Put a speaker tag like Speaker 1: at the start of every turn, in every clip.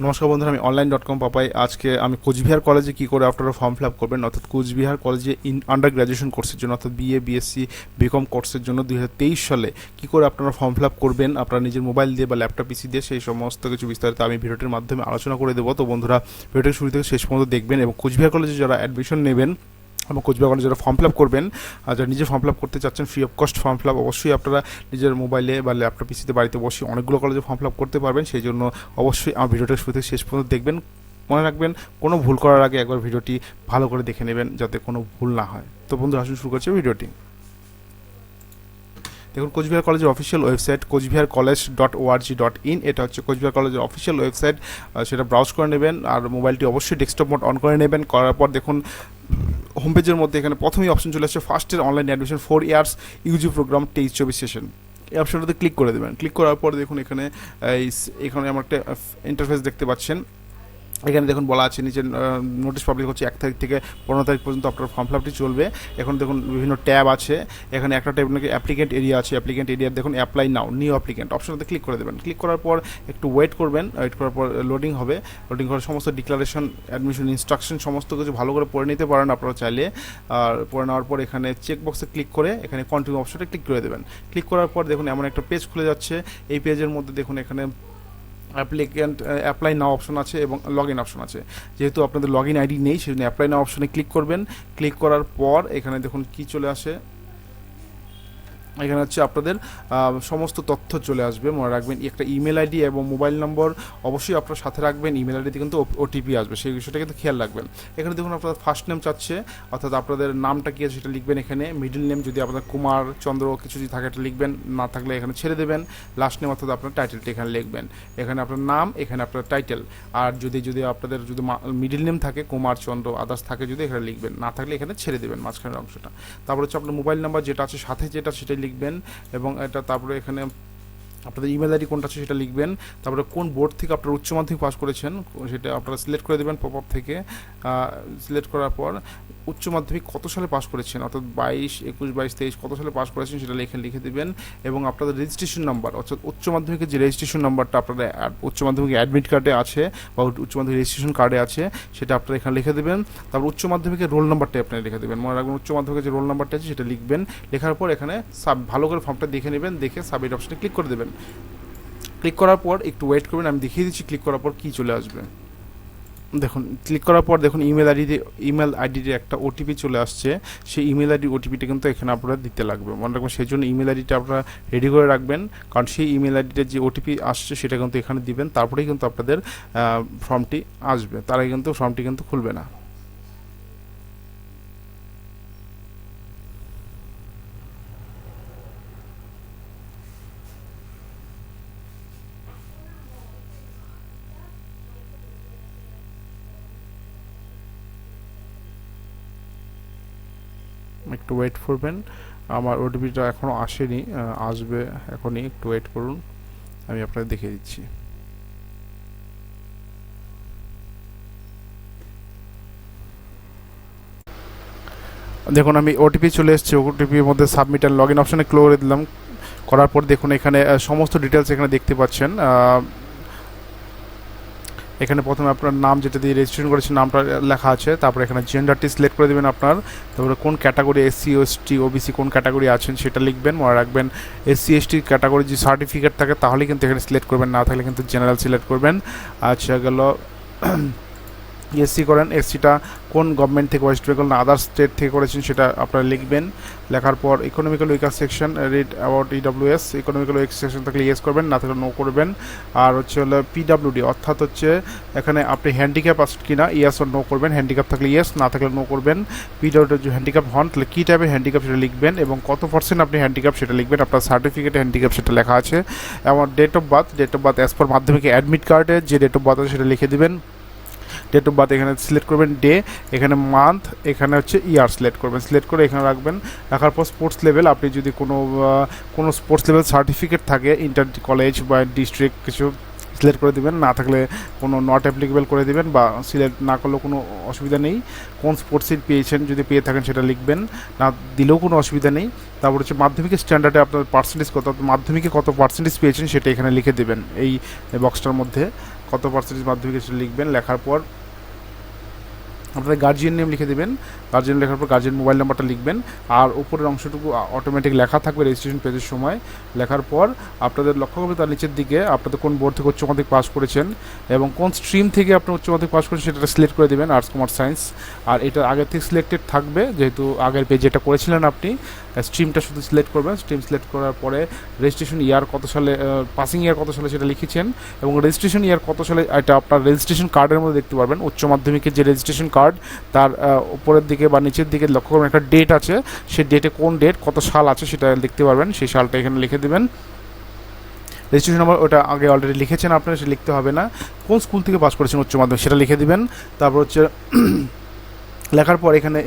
Speaker 1: নমস্কার বন্ধুরা, আমি Online.com.প আজকে আমি কোচবিহার কলেজে কী করে আপনারা ফর্ম ফিল আপ করবেন, অর্থাৎ কোচবিহার কলেজে আন্ডার গ্র্যাজুয়েশন কোর্সের জন্য অর্থাৎ বিএ বিএসসি বিকম কোর্সের জন্য 2023 সালে কী করে আপনারা ফর্ম ফিল আপ করবেন আপনারা নিজের মোবাইল দিয়ে বা ল্যাপটপ পিসি দিয়ে, সেই সমস্ত কিছু বিস্তারিত আমি ভিডিওটির মাধ্যমে আলোচনা করে দেবো। তো বন্ধুরা, ভিডিওটি শুরু থেকে শেষ পর্যন্ত দেখবেন এবং কোচবিহার কলেজে যারা অ্যাডমিশন নেবেন এবং কোচবিহার কলেজে যারা ফর্ম ফিল আপ করবেন আর যারা নিজে ফর্ম ফিল আপ করতে চাচ্ছেন free of cost form fill up, অবশ্যই আপনারা নিজের মোবাইলে বা ল্যাপটপ পিসিতে বাড়িতে বসে অনেকগুলো কলেজে ফর্ম ফিল আপ করতে পারবেন। সেই জন্য অবশ্যই আমার ভিডিওটা শুরু থেকে শেষ পর্যন্ত দেখবেন। মনে রাখবেন, কোনো ভুল করার আগে একবার ভিডিওটি ভালো করে দেখে নেবেন যাতে কোনো ভুল না হয়। তো বন্ধু, আসুন শুরু করছি ভিডিওটি। দেখুন, কোচবিহার কলেজের অফিসিয়াল ওয়েবসাইট coachbiharcollege.org.in, এটা হচ্ছে কোচবিহার কলেজের অফিসিয়াল ওয়েবসাইট। সেটা ব্রাউজ করে নেবেন আর মোবাইলটি অবশ্যই ডেস্কটপ মোড অন করে নেবেন। করার পর দেখুন হোম পেজের মধ্যে এখানে প্রথমেই অপশন চলে আসছে first year online admission 4 years UG program 23-24 session. এই অপশনটাতে ক্লিক করে দেবেন। ক্লিক করার পর দেখুন এখানে আমার একটা ইন্টারফেস দেখতে পাচ্ছেন। এখানে দেখুন বলা আছে নিচে নোটিশ পাবলিক হচ্ছে 1 তারিখ থেকে 15 তারিখ পর্যন্ত আপনার ফর্ম ফিল আপটি চলবে। এখন দেখুন বিভিন্ন ট্যাব আছে, এখানে একটা ট্যাব নাকি অ্যাপ্লিকেন্ট এরিয়া আছে। অ্যাপ্লিকেন্ট এরিয়ার দেখুন অ্যাপ্লাই নাও নিউ অ্যাপ্লিকেন্ট অপশনটাতে ক্লিক করে দেবেন। ক্লিক করার পর একটু ওয়েট করবেন। ওয়েট করার পর লোডিং হবে। লোডিং করার সমস্ত ডিক্লারেশন, অ্যাডমিশন ইনস্ট্রাকশন সমস্ত কিছু ভালো করে পড়ে নিতে পারেন আপনারা চাইলে। আর পড়ে নেওয়ার পর এখানে চেক বক্সে ক্লিক করে এখানে কন্টিনিউ অপশনটা ক্লিক করে দেবেন। ক্লিক করার পর দেখুন এমন একটা পেজ খুলে যাচ্ছে। এই পেজের মধ্যে দেখুন এখানে অ্যাপ্লাই নাও অপশন আছে এবং লগ ইন অপশন আছে। যেহেতু আপনাদের লগ ইন আইডি নেই, সেজন্য অ্যাপ্লাই নাও অপশনে ক্লিক করবেন। ক্লিক করার পর এখানে দেখুন কি চলে আসে, এখানে হচ্ছে আপনাদের সমস্ত তথ্য চলে আসবে। মনে রাখবেন একটা ইমেল আইডি এবং মোবাইল নম্বর অবশ্যই আপনার সাথে রাখবেন। ইমেল আইডিতে কিন্তু ওটিপি আসবে, সেই বিষয়টা কিন্তু খেয়াল রাখবেন। এখানে দেখুন আপনাদের ফার্স্ট নেম চাচ্ছে, অর্থাৎ আপনাদের নামটা কী আছে সেটা লিখবেন এখানে। মিডল নেম যদি আপনাদের কুমার চন্দ্র কিছু যদি থাকে এটা লিখবেন, না থাকলে এখানে ছেড়ে দেবেন। লাস্ট নেম অর্থাৎ আপনার টাইটেলটা এখানে লিখবেন। এখানে আপনার নাম, এখানে আপনার টাইটেল। আর যদি আপনাদের যদি মিডল নেম থাকে কুমার চন্দ্র আদার্স থাকে যদি এখানে লিখবেন, না থাকলে এখানে ছেড়ে দেবেন মাঝখানের অংশটা। তারপর হচ্ছে আপনার মোবাইল নাম্বার যেটা আছে সাথে যেটা সেটাই লিখবেন এবং এটা তারপরে এখানে আপনাদের ইমেল আইডি কোনটা আছে সেটা লিখবেন। তারপরে কোন বোর্ড থেকে আপনারা উচ্চ মাধ্যমিক পাস করেছেন সেটা আপনারা সিলেক্ট করে দেবেন পপ আপ থেকে। সিলেক্ট করার পর উচ্চ মাধ্যমিক কত সালে পাস করেছেন, অর্থাৎ 22, 21, 22, 23 কত সালে পাস করেছেন সেটা লিখে দেবেন। এবং আপনাদের রেজিস্ট্রেশন নাম্বার, অর্থাৎ উচ্চ মাধ্যমিকের যে রেজিস্ট্রেশন নাম্বারটা আপনাদের উচ্চ মাধ্যমিক অ্যাডমিট কার্ডে আছে বা উচ্চ মাধ্যমিক রেজিস্ট্রেশন কার্ডে আছে সেটা আপনারা এখানে লিখে দেবেন। তারপর উচ্চ মাধ্যমিকের রোল নাম্বারটা আপনারা লিখে দেবেন। মনে রাখবেন উচ্চ মাধ্যমিকের যে রোল নাম্বারটা আছে সেটা লিখবেন। লেখার পর এখানে ভালো করে ফর্মটা দেখে নেবেন, দেখে সাবমিট অপশনে ক্লিক করে দেবেন। ক্লিক করার পর একটু ওয়েট করবেন, আমি দেখিয়ে দিচ্ছি ক্লিক করার পর কী চলে আসবে। দেখুন ক্লিক করার পর দেখুন ইমেল আইডিতে একটা ওটিপি চলে আসছে। সেই ইমেল আইডি ওটিপিটা কিন্তু এখানে আপনারা দিতে লাগবে। মনে রাখবেন সেই জন্য ইমেল আইডিটা আপনারা রেডি করে রাখবেন, কারণ সেই ইমেল আইডিতে যে ওটিপি আসছে সেটা কিন্তু এখানে দিবেন। তারপরেই কিন্তু আপনাদের ফর্মটি আসবে, তার আগে কিন্তু ফর্মটি কিন্তু খুলবে না। একটু ওয়েট করবেন, আমার ওটিপিটা এখনও আসেনি, আসবে এখনই, একটু ওয়েট করুন, আমি আপনাকে দেখিয়ে দিচ্ছি। দেখুন আমি ওটিপি চলে এসেছে, ওটিপির মধ্যে সাবমিট আর লগ ইন অপশানে ক্লিক করে দিলাম। করার পর দেখুন এখানে সমস্ত ডিটেলস এখানে দেখতে পাচ্ছেন। এখানে প্রথমে আপনার নাম যেটা দিয়ে রেজিস্ট্রেশন করেছেন নামটা লেখা আছে। তারপরে এখানে জেন্ডারটি সিলেক্ট করে দেবেন আপনার। তারপরে কোন ক্যাটাগরি SC ST OBC কোন ক্যাটাগরি আছেন সেটা লিখবেন। মনে রাখবেন SC ST ক্যাটাগরি যে সার্টিফিকেট থাকে তাহলে কিন্তু এখানে সিলেক্ট করবেন, না থাকলে কিন্তু জেনারেল সিলেক্ট করবেন। আচ্ছা গেল SC করেন, SCটা কোন গভর্নমেন্ট থেকে, ওয়েস্ট বেঙ্গল না আদার স্টেট থেকে করেছেন সেটা আপনারা লিখবেন। লেখার পর economical weaker section read about EWS, economical weak section থাকলে ইয়েস করবেন, না থাকলে নো করবেন। আর হচ্ছে হলো PWD অর্থাৎ হচ্ছে এখানে আপনি হ্যান্ডিক্যাপ আছেন কিনা ইয়েস ও নো করবেন, হ্যান্ডিক্যাপ থাকলে ইয়েস, না থাকলে নো করবেন। PWD যদি হ্যান্ডিক্যাপ হন তাহলে কী টাইপের হ্যান্ডিক্যাপ সেটা লিখবেন এবং কত % আপনি হ্যান্ডিক্যাপ সেটা লিখবেন। আপনার সার্টিফিকেটে হ্যান্ডিক্যাপ সেটা লেখা আছে। এবং date of birth as per Madhyamik admit কার্ডে যে ডেট অফ বার্থ আছে সেটা লিখে দেবেন। ডেট অফ বার্থ এখানে সিলেক্ট করবেন, ডে এখানে মান্থ, এখানে হচ্ছে ইয়ার সিলেক্ট করবেন। সিলেক্ট করে এখানে রাখবেন। রাখার পর স্পোর্টস লেভেল, আপনি যদি কোনো স্পোর্টস লেভেল সার্টিফিকেট থাকে ইন্টার কলেজ বা ডিস্ট্রিক্ট কিছু সিলেক্ট করে দেবেন, না থাকলে কোনো নট অ্যাপ্লিকেবল করে দেবেন বা সিলেক্ট না করলেও কোনো অসুবিধা নেই। কোন স্পোর্টসে পেয়েছেন যদি পেয়ে থাকেন সেটা লিখবেন, না দিলেও কোনো অসুবিধা নেই। তারপর হচ্ছে মাধ্যমিকের স্ট্যান্ডার্ডে আপনার পার্সেন্টেজ কত, মাধ্যমিকে কত পার্সেন্টেজ পেয়েছেন সেটা এখানে লিখে দেবেন এই বক্সটার মধ্যে। কত পার্সেন্টেজ মাধ্যমিকে সেটা লিখবেন। লেখার পর আপনাদের গার্জিয়ান নেম লিখে দেবেন। গার্জিয়ান লেখার পর গার্জিয়ান মোবাইল নাম্বারটা লিখবেন। আর উপরের অংশটুকু অটোমেটিক লেখা থাকবে রেজিস্ট্রেশন পেজের সময়। লেখার পর আপনাদের লক্ষ্য করবে তার নিচের দিকে আপনাদের কোন বোর্ড থেকে উচ্চ মাধ্যমিক পাস করেছেন এবং কোন স্ট্রিম থেকে আপনি উচ্চ মাধ্যমিক পাস করেছেন সেটা সিলেক্ট করে দেবেন, আর্টস কমার্স সায়েন্স। আর এটা আগের থেকে সিলেক্টেড থাকবে, যেহেতু আগের পেজে এটা করেছিলেন আপনি। স্ট্রিমটা শুধু সিলেক্ট করবেন। স্ট্রিম সিলেক্ট করার পরে রেজিস্ট্রেশন ইয়ার কত সালে, পাসিং ইয়ার কত সালে সেটা লিখেছেন এবং রেজিস্ট্রেশন ইয়ার কত সালে এটা আপনার রেজিস্ট্রেশন কার্ডের মধ্যে দেখতে পারবেন। উচ্চ মাধ্যমিকের যে রেজিস্ট্রেশন কার্ড তার উপরের দিকে বা নিচের দিকে লক্ষ্য করবেন একটা ডেট আছে, সেই ডেটে কোন ডেট কত সাল আছে সেটা দেখতে পারবেন। সেই সালটা এখানে লিখে দেবেন। রেজিস্ট্রেশন নাম্বার ওটা আগে অলরেডি লিখেছেন আপনারা, সেটা লিখতে হবে না। কোন স্কুল থেকে পাস করেছেন উচ্চ মাধ্যমিক সেটা লিখে দিবেন। তারপর হচ্ছে লেখার পর এখানে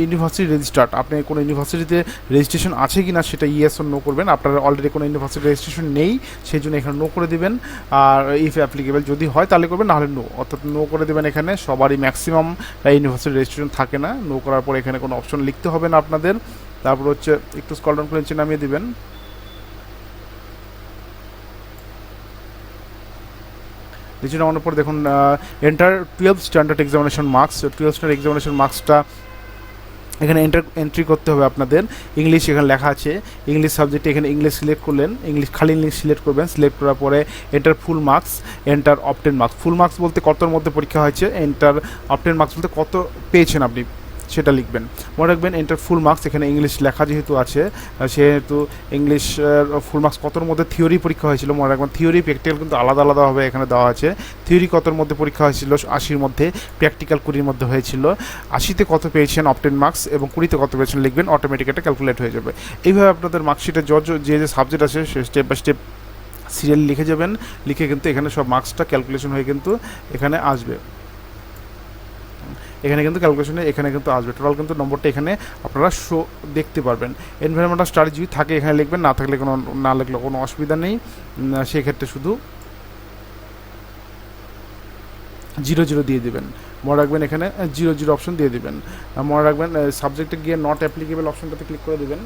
Speaker 1: ইউনিভার্সিটি রেজিস্টার্ড, আপনি কোনো ইউনিভার্সিটিতে রেজিস্ট্রেশন আছে কি না সেটা ইয়েস ও নো করবেন। আপনার অলরেডি কোনো ইউনিভার্সিটি রেজিস্ট্রেশন নেই, সেই জন্য এখানে নো করে দিবেন। আর ইফ অ্যাপ্লিকেবল যদি হয় তাহলে করবেন, নাহলে নো, অর্থাৎ নো করে দেবেন। এখানে সবারই ম্যাক্সিমাম ইউনিভার্সিটি রেজিস্ট্রেশন থাকে না। নো করার পর এখানে কোনো অপশন লিখতে হবে না আপনাদের। তারপর হচ্ছে একটু স্ক্রল ডাউন করে নিচে নামিয়ে দিবেন। নিচে নামানোর পর দেখুন enter 12 standard examination marks. 12 standard examination মার্কসটা এখানে এন্ট্রি করতে হবে আপনাদের। ইংলিশ এখানে লেখা আছে, ইংলিশ সাবজেক্টে এখানে ইংলিশ সিলেক্ট করলেন, ইংলিশ খালি ইংলিশ সিলেক্ট করবেন। সিলেক্ট করার পরে enter full marks, enter obtain marks. Full marks বলতে কতর মধ্যে পরীক্ষা হয়েছে, এন্টার অবটেন মার্কস বলতে কত পেয়েছেন আপনি সেটা লিখবেন। মনে রাখবেন এন্টার ফুল মার্কস, এখানে ইংলিশ লেখা যেহেতু আছে সেহেতু ইংলিশ ফুল মার্কস কতর মধ্যে থিওরি পরীক্ষা হয়েছিল মনে রাখবেন। থিওরি প্র্যাকটিক্যাল কিন্তু আলাদা আলাদাভাবে এখানে দেওয়া আছে। থিওরি কতর মধ্যে পরীক্ষা হয়েছিল 80-র মধ্যে, প্র্যাকটিক্যাল 20-র মধ্যে হয়েছিল। 80-তে কত পেয়েছেন অবটেন মার্কস এবং 20-তে কত পেয়েছেন লিখবেন, অটোমেটিক এটা ক্যালকুলেট হয়ে যাবে। এইভাবে আপনাদের মার্কশিটে যে যে সাবজেক্ট আছে সে স্টেপ বাই স্টেপ সিরিয়াল লিখে যাবেন। লিখে কিন্তু এখানে সব মার্কসটা ক্যালকুলেশন হয়ে কিন্তু এখানে আসবে। এখানে কিন্তু ক্যালকুলেশনে এখানে কিন্তু আসবে টোটাল কিন্তু নম্বরটা এখানে আপনারা শো দেখতে পারবেন। এনভায়রনমেন্টাল স্টাডি যদি থাকে এখানে লিখবেন, না থাকলে না লিখলে কোনো অসুবিধা নেই। সেক্ষেত্রে শুধু 00 দিয়ে দেবেন। মনে রাখবেন এখানে 00 অপশন দিয়ে দেবেন। মনে রাখবেন সাবজেক্টে গিয়ে নট অ্যাপ্লিকেবল অপশনটাতে ক্লিক করে দেবেন।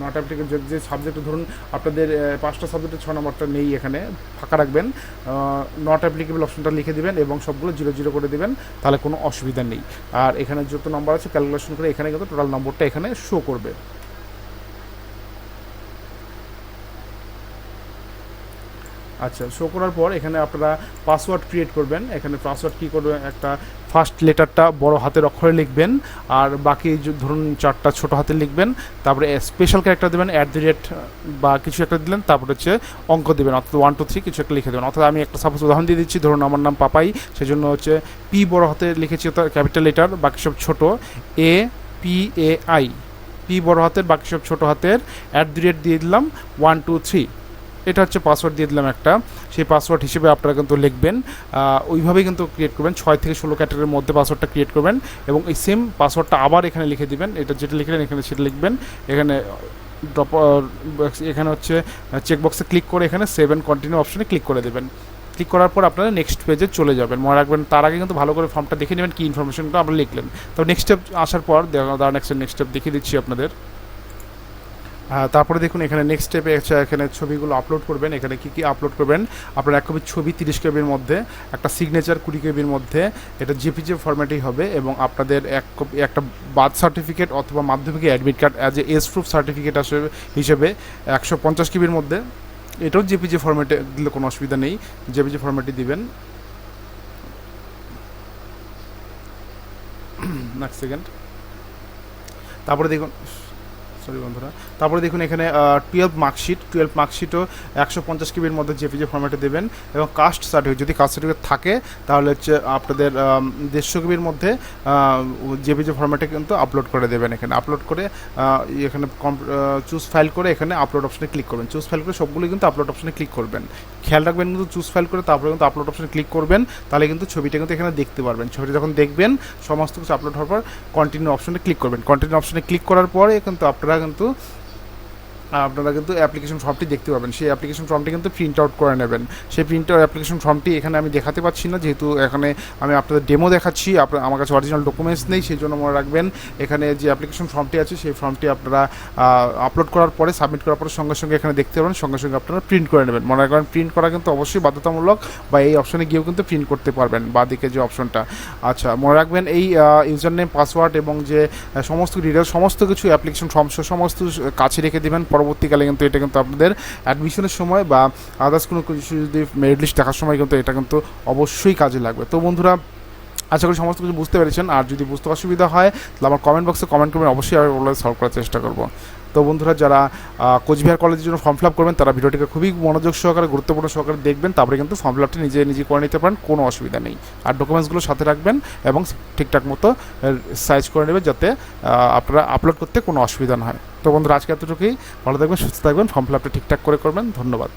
Speaker 1: নট অ্যাপ্লিকেবল যে সাবজেক্ট ধরুন আপনাদের 5টা সাবজেক্টের 6 নম্বরটা নেই, এখানে ফাঁকা রাখবেন, নট অ্যাপ্লিকেবল অপশনটা লিখে দেবেন এবং সবগুলো 00 করে দেবেন, তাহলে কোনো অসুবিধা নেই। আর এখানে যত নম্বর আছে ক্যালকুলেশন করে এখানে কিন্তু টোটাল নম্বরটা এখানে শো করবে। আচ্ছা, শো করার পর এখানে আপনারা পাসওয়ার্ড ক্রিয়েট করবেন। এখানে পাসওয়ার্ড কী করবেন, একটা ফার্স্ট লেটারটা বড় হাতের অক্ষরে লিখবেন আর বাকি ধরুন 4টা ছোটো হাতে লিখবেন। তারপরে স্পেশাল ক্যারেক্টার দেবেন @ বা কিছু একটা দিলেন, তারপরে হচ্ছে অঙ্ক দেবেন, অর্থাৎ 1 2 3 কিছু একটা লিখে দেবেন। অর্থাৎ আমি একটা সাপোজ উদাহরণ দিয়ে দিচ্ছি, ধরুন আমার নাম পাপাই, সেজন্য হচ্ছে পি বড় হাতে লিখেছি অর্থাৎ ক্যাপিটাল লেটার, বাকি সব ছোটো, APAI, পি বড় হাতের বাকি সব ছোটো হাতের, @ দিয়ে দিলাম 1 2 3। এটা হচ্ছে পাসওয়ার্ড দিয়ে দিলাম একটা। সেই পাসওয়ার্ড হিসেবে আপনারা কিন্তু লিখবেন, ওইভাবেই কিন্তু ক্রিয়েট করবেন। 6 থেকে 16 ক্যাটাগরির মধ্যে পাসওয়ার্ডটা ক্রিয়েট করবেন এবং এই সেম পাসওয়ার্ডটা আবার এখানে লিখে দিবেন। এটা যেটা লিখলেন এখানে সেটা লিখবেন। এখানে এখানে হচ্ছে চেকবক্সে ক্লিক করে এখানে সেভ অ্যান্ড কন্টিনিউ অপশনে ক্লিক করে দেবেন। ক্লিক করার পর আপনারা নেক্সট পেজে চলে যাবেন। মনে রাখবেন তার আগে কিন্তু ভালো করে ফর্মটা দেখে নেবেন কী ইনফরমেশনটা আপনারা লিখলেন। তো নেক্সট স্টেপ আসার পর নেক্সট স্টেপ দেখিয়ে দিচ্ছি আপনাদের। তারপরে দেখুন এখানে নেক্সট স্টেপে এখানে ছবিগুলো আপলোড করবেন। এখানে কী আপলোড করবেন, আপনার 1 কপি ছবি 30 কেবির মধ্যে, একটা সিগনেচার 20 কেবির মধ্যে, এটা জেপিজি ফরম্যাটেই হবে এবং আপনাদের 1 কপি একটা বার্থ সার্টিফিকেট অথবা মাধ্যমিকের admit card as age proof certificate হিসেবে 150 কেবির মধ্যে, এটাও জেপিজি ফরম্যাটে দিলে কোনো অসুবিধা নেই, জেপিজি ফরম্যাটে দিবেন। Next second. তারপরে দেখুন বন্ধুরা, তারপরে দেখুন এখানে 12 মার্কশিটও 150 কেবির মধ্যে জেপিজি ফরম্যাটে দেবেন এবং কাস্ট সার্টিফিকেট, যদি কাস্ট সার্টিফিকেট থাকে তাহলে হচ্ছে আপনাদের 150 কেবির মধ্যে জেপিজি ফরম্যাটে কিন্তু আপলোড করে দেবেন। এখানে আপলোড করে এখানে চুজ ফাইল করে এখানে আপলোড অপশনে ক্লিক করবেন। চুজ ফাইল করে সবগুলো কিন্তু আপলোড অপশনে ক্লিক করবেন। খেয়াল রাখবেন কিন্তু চুজ ফাইল করে তারপরে কিন্তু আপলোড অপশনে ক্লিক করবেন, তাহলে কিন্তু ছবিটা কিন্তু এখানে দেখতে পারবেন। ছবিটা যখন দেখবেন সমস্ত কিছু আপলোড হওয়ার পর কন্টিনিউ অপশনে ক্লিক করবেন। কন্টিনিউ অপশনে ক্লিক করার পরে কিন্তু আপনারা কিন্তু আপনারা কিন্তু অ্যাপ্লিকেশন ফর্মটি দেখতে পাবেন। সেই অ্যাপ্লিকেশন ফর্মটি কিন্তু প্রিন্ট আউট করে নেবেন। সেই প্রিন্ট আউট অ্যাপ্লিকেশন ফর্মটি এখানে আমি দেখাতে পাচ্ছি না, যেহেতু এখানে আমি আপনাদের ডেমো দেখাচ্ছি, আমার কাছে অরিজিনাল ডকুমেন্টস নেই, সেই জন্য মনে রাখবেন এখানে যে অ্যাপ্লিকেশন ফর্মটি আছে সেই ফর্মটি আপনারা আপলোড করার পরে, সাবমিট করার পরে সঙ্গে সঙ্গে এখানে দেখতে পাবেন, সঙ্গে সঙ্গে আপনারা প্রিন্ট করে নেবেন। মনে রাখবেন প্রিন্ট করা কিন্তু অবশ্যই বাধ্যতামূলক, বা এই অপশনে গিয়েও কিন্তু প্রিন্ট করতে পারবেন, বাঁদিকে যে অপশনটা। আচ্ছা, মনে রাখবেন এই ইউজার নেম, পাসওয়ার্ড এবং যে সমস্ত ডিটেলস, সমস্ত কিছু অ্যাপ্লিকেশন ফর্ম সমস্ত কাছে রেখে দেবেন। পরবর্তীকালে কিন্তু এটা কিন্তু আপনাদের অ্যাডমিশনের সময় বা আদার্স কোনো কিছু যদি মেরিট লিস্ট দেখার সময় কিন্তু এটা কিন্তু অবশ্যই কাজে লাগবে। তো বন্ধুরা, আশা করি সমস্ত কিছু বুঝতে পেরেছেন। আর যদি বুঝতে অসুবিধা হয় তাহলে আমার কমেন্ট বক্সে কমেন্ট করবেন, অবশ্যই আমি ওগুলো সলভ করার চেষ্টা করব। তো বন্ধুরা, যারা কোচবিহার কলেজের জন্য ফর্ম ফিল আপ করবেন তারা ভিডিওটিকে খুবই মনোযোগ সহকারে, গুরুত্বপূর্ণ সহকারে দেখবেন, তারপরে কিন্তু ফর্ম ফিল আপটি নিজে করে নিতে পারেন, কোনো অসুবিধা নেই। আর ডকুমেন্টসগুলো সাথে রাখবেন এবং ঠিকঠাক মতো সাইজ করে নেবেন, যাতে আপনারা আপলোড করতে কোনো অসুবিধা না হয়। তো বন্ধুরা, আজকে এতটুকুই। ভালো থাকবেন, সুস্থ থাকবেন, ফর্ম ফিল আপটা ঠিকঠাক করে করবেন। ধন্যবাদ।